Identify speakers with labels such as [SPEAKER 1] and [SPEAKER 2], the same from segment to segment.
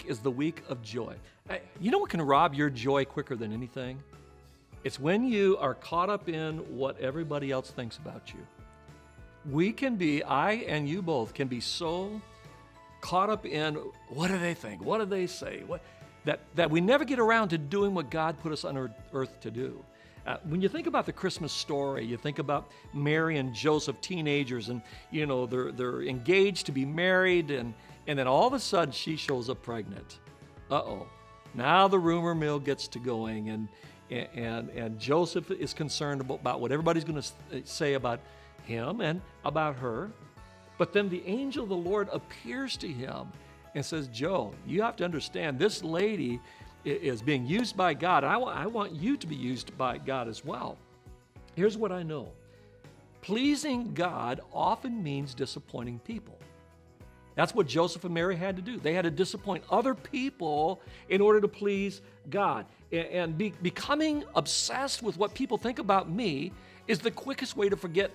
[SPEAKER 1] week is the week of joy. You know what can rob your joy quicker than anything? It's when you are caught up in what everybody else thinks about you. I and you both can be so caught up in what do they think, what do they say, that we never get around to doing what God put us on earth to do. When you think about the Christmas story, you think about Mary and Joseph, teenagers, and they're engaged to be married, and then all of a sudden she shows up pregnant. Uh-oh. Now the rumor mill gets to going, and Joseph is concerned about what everybody's going to say about him and about her. But then the angel of the Lord appears to him and says, Joe, you have to understand, this lady is being used by God. And I want you to be used by God as well. Here's what I know. Pleasing God often means disappointing people. That's what Joseph and Mary had to do. They had to disappoint other people in order to please God. And becoming obsessed with what people think about me is the quickest way to forget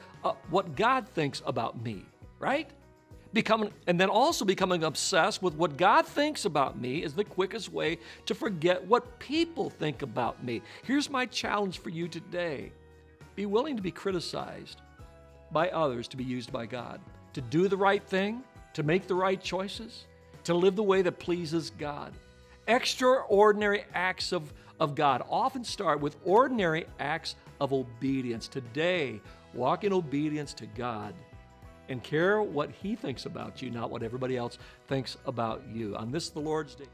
[SPEAKER 1] what God thinks about me, right? And then also becoming obsessed with what God thinks about me is the quickest way to forget what people think about me. Here's my challenge for you today. Be willing to be criticized by others to be used by God, to do the right thing, to make the right choices, to live the way that pleases God. Extraordinary acts of God often start with ordinary acts of obedience. Today, walk in obedience to God and care what He thinks about you, not what everybody else thinks about you. On this, the Lord's Day.